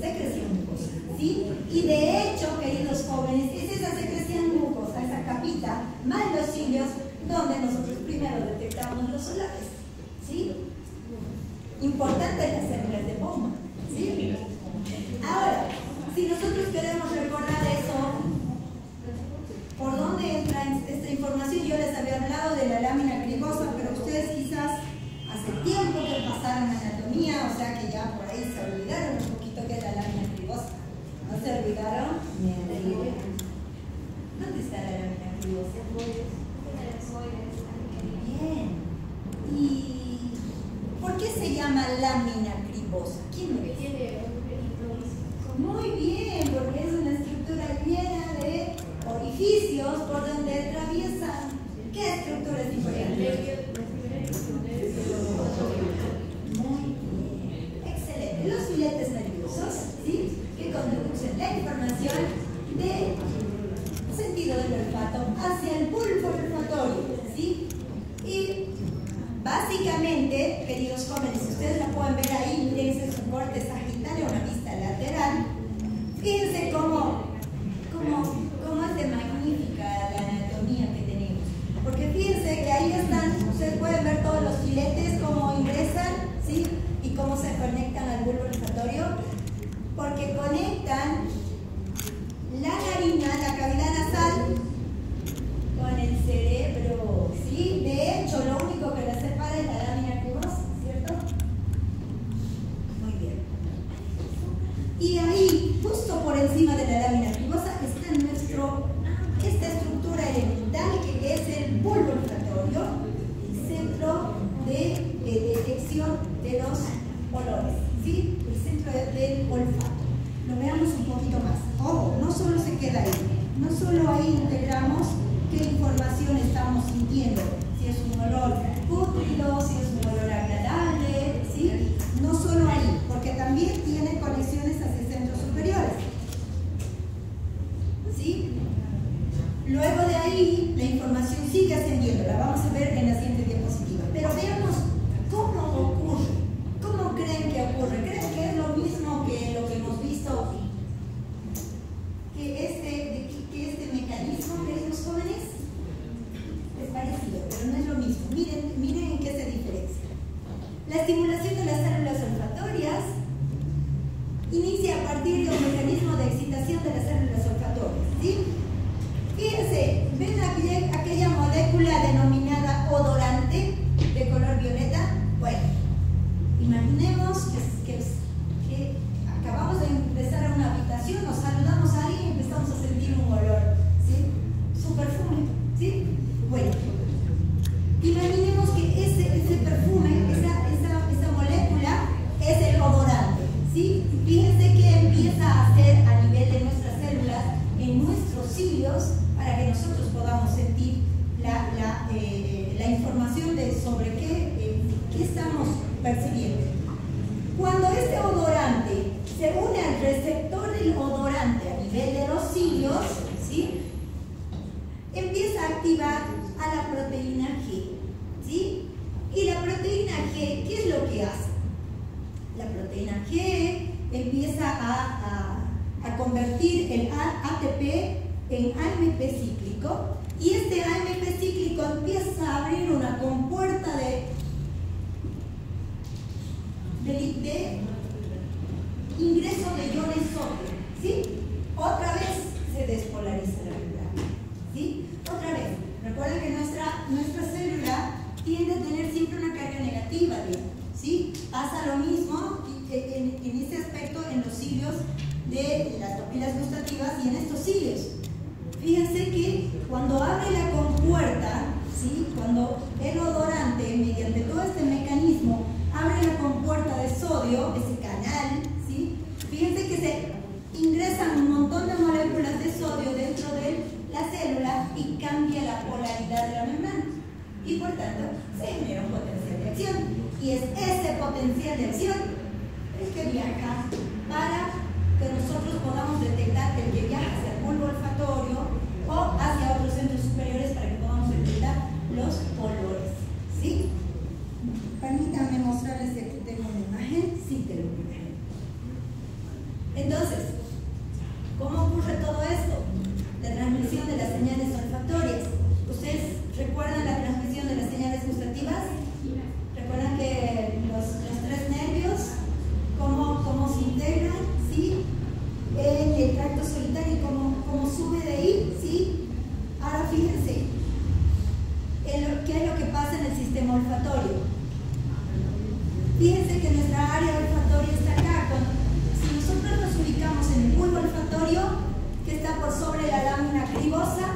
Secreción mucosa, ¿sí? Y de hecho, queridos jóvenes, es esa secreción mucosa, esa capita, más los cilios, donde nosotros primero detectamos los solares, ¿sí? Importante las células de bomba, ¿sí? Ahora, si nosotros queremos recordar eso, ¿por dónde entra esta información? Yo les había hablado de la lámina cribosa, pero ustedes quizás hace tiempo que pasaron anatomía, o sea que ya por ahí se olvidaron un poquito que es la lámina cribosa. ¿No se olvidaron? ¿Dónde está la lámina cribosa? Bien. ¿Y por qué se llama lámina cribosa? ¿Quién me ve? Muy bien, porque es una estructura llena de orificios por donde atraviesan. ¿Qué estructura es diferente? Muy bien, excelente. Los filetes nerviosos, ¿sí? Que conducen la información de sentido del olfato hacia el bulbo olfatorio, ¿sí? Y básicamente, queridos jóvenes, si ustedes la pueden ver ahí, miren ese soporte sagital, una vista lateral. Fíjense cómo es de magnífica la anatomía que tenemos. Porque fíjense que ahí están, ustedes pueden ver todos los filetes, cómo ingresan, ¿sí? Y cómo se conectan al bulbo olfatorio. Porque conectan la narina, la cavidad nasal, con el cerebro, ¿sí? De hecho, lo único que la separa es la lámina cribosa, ¿cierto? Muy bien. Y ahí, justo por encima de la lámina cribosa, está esta estructura elemental que es el bulbo olfatorio, el centro de detección de los olores, ¿sí? El centro del olfato. Lo veamos un poquito más. Ojo, no solo se queda ahí, no solo ahí integramos qué información estamos sintiendo, si es un olor pútrido, si es un olor agradable, ¿sí? No solo ahí, porque también tiene conexiones hacia centros superiores, ¿sí? Luego de ahí, la información sigue ascendiendo, la vamos a ver en la siguiente diapositiva. Pero veamos cómo ocurre, cómo creen que ocurre. ¿Creen que es lo mismo que lo que hemos visto? Que este mecanismo, queridos jóvenes, es parecido, pero no es lo mismo. Miren en qué se diferencia. La estimulación de las células olfatorias inicia a partir de un mecanismo de excitación de las células olfatorias, ¿sí? Fíjense, ¿ven aquella molécula denominada odorante de color violeta? Bueno, imaginemos que acabamos de ingresar a una habitación, nos saludamos a alguien y empezamos a sentir un olor, ¿sí? Su perfume, ¿sí? Bueno, imaginemos que ese perfume, esa molécula es el odorante, ¿sí? Fíjense que empieza a hacer a nivel de nuestras células, en nuestros cilios, para que nosotros podamos sentir la información sobre qué estamos percibiendo. Cuando este odorante se une al receptor del odorante a nivel de los cilios, ¿sí? Empieza a activar a la proteína G, ¿sí? Y la proteína G, ¿qué es lo que hace? La proteína G empieza a convertir el ATP en AMP cíclico, y este AMP cíclico empieza a abrir una compuerta de ingreso de iones sodio, ¿sí? Otra vez se despolariza la membrana, ¿sí? Otra vez. Recuerden que nuestra célula tiende a tener siempre una carga negativa, ¿sí? Pasa lo mismo en ese aspecto en los cilios de las papilas gustativas y en estos cilios. Fíjense que cuando abre la compuerta, ¿sí? Cuando el odorante, mediante todo este mecanismo, abre la compuerta de sodio, ese canal, ¿sí? Fíjense que se ingresan un montón de moléculas de sodio dentro de la célula y cambia la polaridad de la membrana. Y por tanto, se genera un potencial de acción. Y es ese potencial de acción el que viaja para que nosotros podamos detectar el que viaja hacia el bulbo olfatorio o hacia otros centros superiores para nuestra área olfatoria está acá. Si nosotros nos ubicamos en el bulbo olfatorio, que está por sobre la lámina cribosa,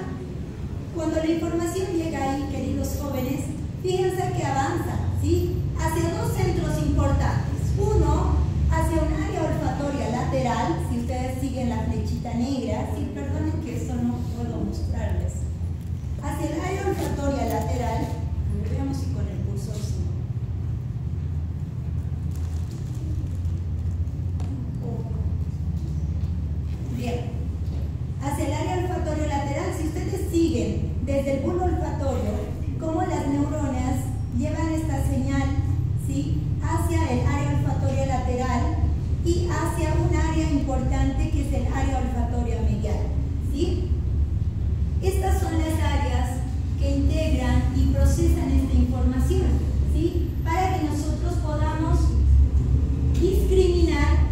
cuando la información llega ahí, queridos jóvenes, fíjense que avanza, ¿sí?, hacia dos centros importantes. Uno, hacia un área olfatoria lateral, si ustedes siguen la flechita negra, sí, perdonen que esto no puedo mostrarles. Hacia el área olfatoria lateral, veamos si con el cursor sí. Bien, hacia el área olfatorio lateral, si ustedes siguen desde el bulbo olfatorio, cómo las neuronas llevan esta señal, ¿sí?, hacia el área olfatoria lateral y hacia un área importante que es el área olfatoria medial, ¿sí? Estas son las áreas que integran y procesan esta información, ¿sí?, para que nosotros podamos discriminar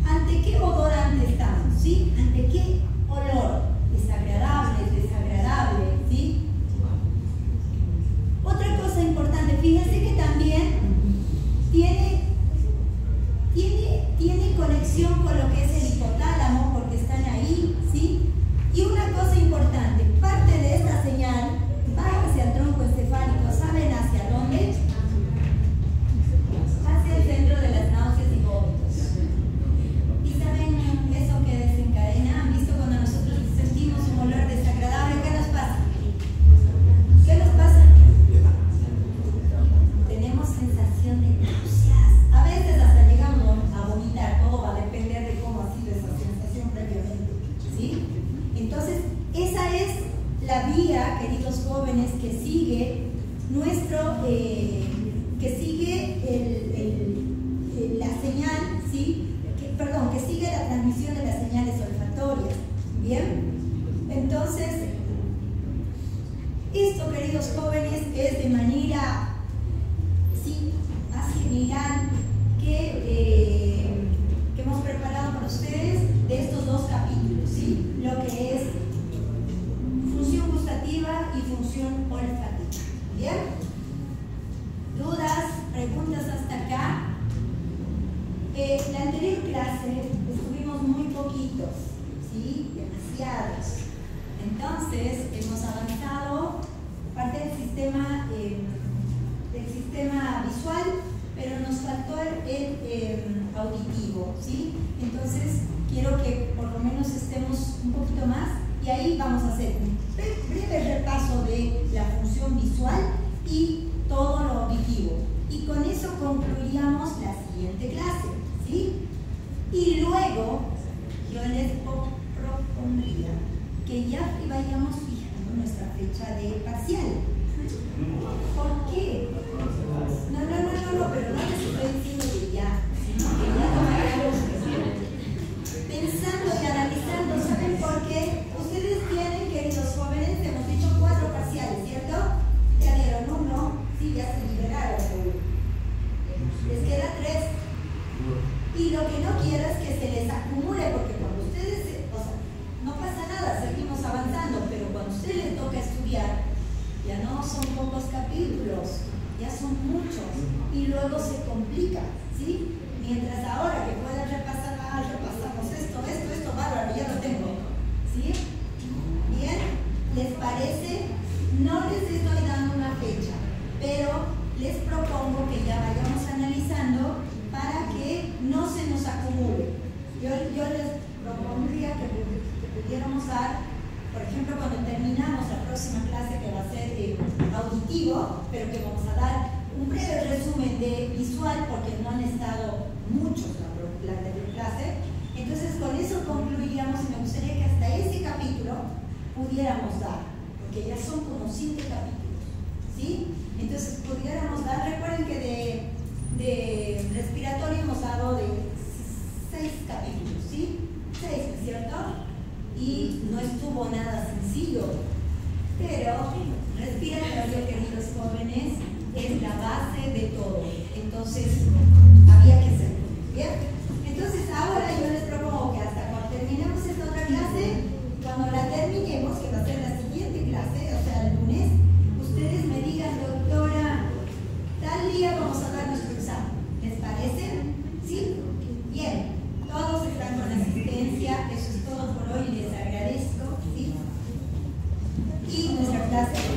ante qué odorante estamos, ¿sí?, ante qué olor, desagradable, desagradable, ¿sí? Otra cosa importante, fíjense que también tiene conexión con lo que es el hipotálamo, porque están ahí, ¿sí? Y una cosa importante, parte de esta señal va hacia el tronco encefálico. ¿Saben hacia dónde? Hacia el centro de las náuseas y vómitos. ¿Y saben eso que desencadena? ¿Han visto cuando nosotros sentimos un olor desagradable? ¿Qué nos pasa? ¿Qué nos pasa? Tenemos sensación de náuseas. A veces hasta llegamos a vomitar. Todo va a depender de cómo ha sido esa sensación previamente, ¿sí? Entonces, esa es la vía, queridos jóvenes, que sigue la señal, ¿sí? Que sigue la transmisión de las señales olfatorias. ¿Bien? Entonces, esto, queridos jóvenes, es de manera, sí, más general que hemos preparado para ustedes de estos dos capítulos, ¿sí? Lo que es función gustativa y función olfativa. ¿Bien? ¿Dudas? ¿Preguntas hasta acá? La anterior clase estuvimos muy poquitos, ¿sí? Demasiados. Entonces, hemos avanzado parte del sistema visual, pero nos faltó el auditivo, ¿sí? Entonces, quiero que por lo menos estemos un poquito más y ahí vamos a hacer un breve repaso de la función visual y todo lo auditivo. Y con eso concluiríamos la siguiente clase, ¿sí? Y luego, yo les propondría que ya vayamos fijando nuestra fecha de parcial. ¿Por qué? No, pero no les estoy diciendo que ya, sino que ya lo vayamos pensando y analizando. ¿Saben por qué? Ustedes tienen, queridos jóvenes, hemos dicho 4 parciales, ¿cierto? Ya dieron 1, sí, ya se liberaron. Les queda 3. Y lo que no quiero es que se les acumule, porque cuando ustedes, no pasa nada, seguimos avanzando, pero cuando a ustedes les toca estudiar, ya no son pocos capítulos, ya son muchos, y luego se complica, ¿sí? Mientras ahora que pueden repasar, repasamos esto, bárbaro, ya lo tengo, ¿sí? Bien, ¿les parece? No les estoy dando una fecha, pero les propongo que ya vayamos analizando para que no se nos acumule. Yo les propondría que pudiéramos dar, por ejemplo, cuando terminamos la próxima clase, que va a ser auditivo, pero que vamos a dar un breve resumen de visual, porque no han estado muchos la anterior clase. Entonces, con eso concluiríamos, y me gustaría que hasta ese capítulo pudiéramos dar, porque ya son como 7 capítulos, ¿sí? Entonces, pudiéramos dar, recuerden que de respiratorio hemos dado de 6 capítulos, ¿sí? 6, ¿no es cierto? Y no estuvo nada sencillo, pero respiratorio, queridos jóvenes, es la base de todo. Entonces, había que hacerlo, ¿bien? Entonces, ahora yo les propongo que hasta cuando terminemos esta otra clase, cuando la terminemos, que va a ser la siguiente clase, o sea, el lunes, ustedes me digan, doctora, tal día vamos a dar nuestro examen. ¿Les parece? hace